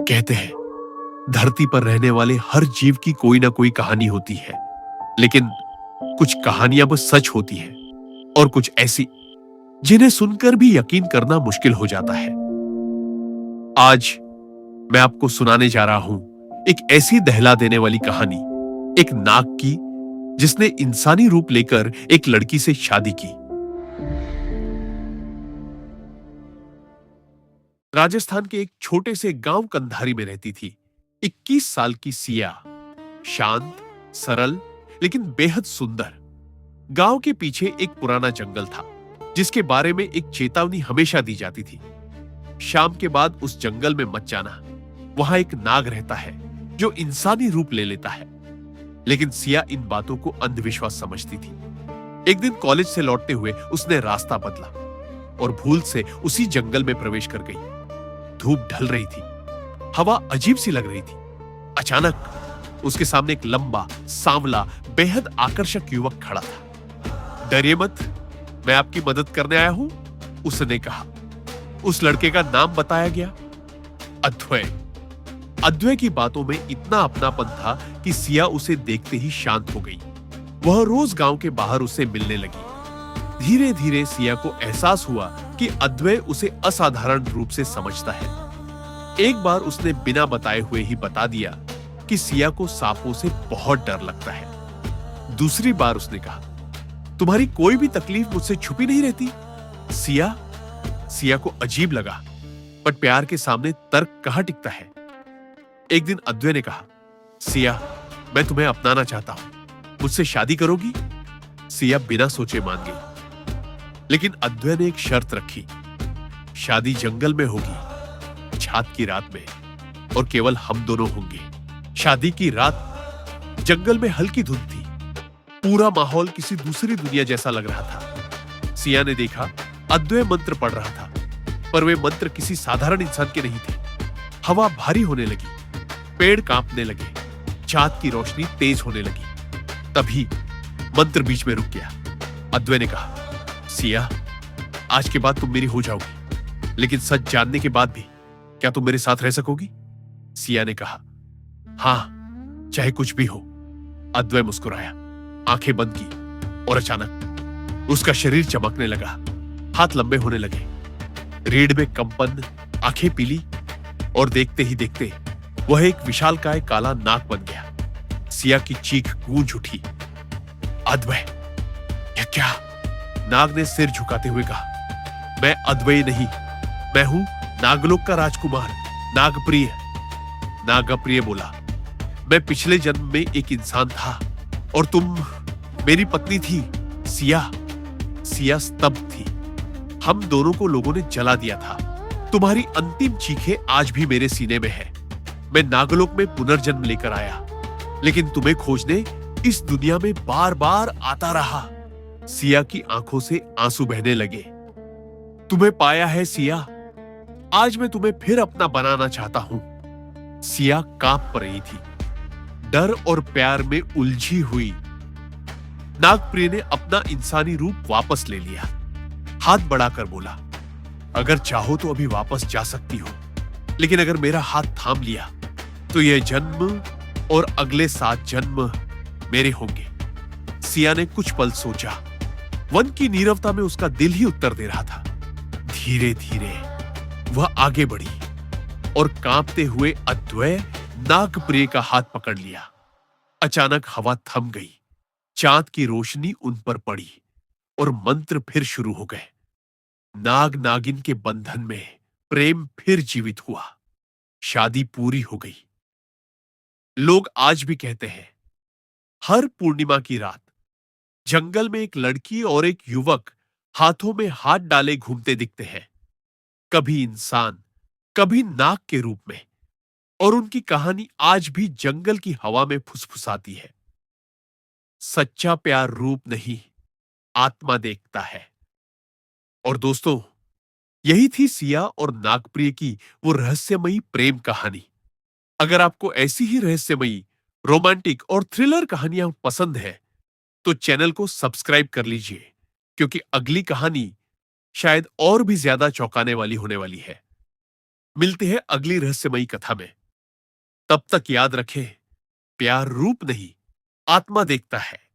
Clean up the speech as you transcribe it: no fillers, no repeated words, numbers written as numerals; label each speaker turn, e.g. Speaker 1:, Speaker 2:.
Speaker 1: कहते हैं धरती पर रहने वाले हर जीव की कोई ना कोई कहानी होती है, लेकिन कुछ कहानियां बस सच होती है और कुछ ऐसी जिन्हें सुनकर भी यकीन करना मुश्किल हो जाता है। आज मैं आपको सुनाने जा रहा हूं एक ऐसी दहला देने वाली कहानी, एक नाग की जिसने इंसानी रूप लेकर एक लड़की से शादी की। राजस्थान के एक छोटे से गांव कंधारी में रहती थी 21 साल की सिया। शांत, सरल, लेकिन बेहद सुंदर। गांव के पीछे एक पुराना जंगल था जिसके बारे में एक चेतावनी हमेशा दी जाती थी। शाम के बाद उस जंगल में मत जाना, वहां एक नाग रहता है जो इंसानी रूप ले लेता है। लेकिन सिया इन बातों को अंधविश्वास समझती थी। एक दिन कॉलेज से लौटते हुए उसने रास्ता बदला और भूल से उसी जंगल में प्रवेश कर गई। धूप ढल रही थी, हवा अजीब सी लग रही थी। अचानक उसके सामने एक लंबा, सांवला, बेहद आकर्षक युवक खड़ा था। डरिए मत, मैं आपकी मदद करने आया हूं, उसने कहा। उस लड़के का नाम बताया गया, अद्वै। अद्वै की बातों में इतना अपनापन था कि सिया उसे देखते ही शांत हो गई। वह रोज गांव के बाहर उससे मिलने लगी। धीरे धीरे सिया को एहसास हुआ कि अद्वै उसे असाधारण रूप से समझता है। एक बार उसने बिना बताए हुए ही बता दिया कि सिया को सांपों से बहुत डर लगता है। दूसरी बार उसने कहा, तुम्हारी कोई भी तकलीफ मुझसे छुपी नहीं रहती। सिया को अजीब लगा, पर प्यार के सामने तर्क कहां टिकता है। एक दिन अद्वै ने कहा, सिया, मैं तुम्हें अपनाना चाहता हूं, मुझसे शादी करोगी? सिया बिना सोचे मान गई। लेकिन अद्वै ने एक शर्त रखी, शादी जंगल में होगी, छात की रात में, और केवल हम दोनों होंगे। शादी की रात जंगल में हल्की धुंध थी। पूरा माहौल किसी दूसरी दुनिया जैसा लग रहा था। सिया ने देखा अद्वै मंत्र पढ़ रहा था, पर वे मंत्र किसी साधारण इंसान के नहीं थे। हवा भारी होने लगी, पेड़ कांपने लगे, चांद की रोशनी तेज होने लगी। तभी मंत्र बीच में रुक गया। अद्वै ने कहा, सिया, आज के बाद तुम मेरी हो जाओगी, लेकिन सच जानने के बाद भी क्या तुम मेरे साथ रह सकोगी? सिया ने कहा, हां, चाहे कुछ भी हो। अद्वै मुस्कुराया, आंखें बंद की, और अचानक उसका शरीर चमकने लगा, हाथ लंबे होने लगे, रीढ़ में कंपन, आंखें पीली, और देखते ही देखते वह एक विशालकाय काला नाग बन गया। सिया की चीख गूंज उठी, अद्वै, यह क्या? नाग ने सिर झुकाते हुए कहा, मैं अद्वै नहीं, मैं हूं नागलोक का राजकुमार, नागप्रिय। नागप्रिय बोला, मैं पिछले जन्म में एक इंसान था और तुम मेरी पत्नी थी, सिया। सिया स्तब्ध थी। हम दोनों को लोगों ने जला दिया था। तुम्हारी अंतिम चीखें आज भी मेरे सीने में है। मैं नागलोक में पुनर्जन्म लेकर आया, लेकिन तुम्हें खोजने इस दुनिया में बार बार आता रहा। सिया की आंखों से आंसू बहने लगे। तुम्हें पाया है सिया, आज मैं तुम्हें फिर अपना बनाना चाहता हूं। सिया कांप रही थी, डर और प्यार में उलझी हुई। नागप्रिय ने अपना इंसानी रूप वापस ले लिया। हाथ बढ़ाकर बोला, अगर चाहो तो अभी वापस जा सकती हो, लेकिन अगर मेरा हाथ थाम लिया तो यह जन्म और अगले 7 जन्म मेरे होंगे। सिया ने कुछ पल सोचा। वन की नीरवता में उसका दिल ही उत्तर दे रहा था। धीरे धीरे वह आगे बढ़ी और कांपते हुए अद्वै, नागप्रिय का हाथ पकड़ लिया। अचानक हवा थम गई, चांद की रोशनी उन पर पड़ी और मंत्र फिर शुरू हो गए। नाग नागिन के बंधन में प्रेम फिर जीवित हुआ। शादी पूरी हो गई। लोग आज भी कहते हैं, हर पूर्णिमा की रात जंगल में एक लड़की और एक युवक हाथों में हाथ डाले घूमते दिखते हैं, कभी इंसान, कभी नाग के रूप में, और उनकी कहानी आज भी जंगल की हवा में फुसफुसाती है। सच्चा प्यार रूप नहीं, आत्मा देखता है। और दोस्तों, यही थी सिया और नागप्रिय की वो रहस्यमयी प्रेम कहानी। अगर आपको ऐसी ही रहस्यमयी, रोमांटिक और थ्रिलर कहानियां पसंद है तो चैनल को सब्सक्राइब कर लीजिए, क्योंकि अगली कहानी शायद और भी ज्यादा चौंकाने वाली होने वाली है। मिलते हैं अगली रहस्यमयी कथा में। तब तक याद रखें, प्यार रूप नहीं, आत्मा देखता है।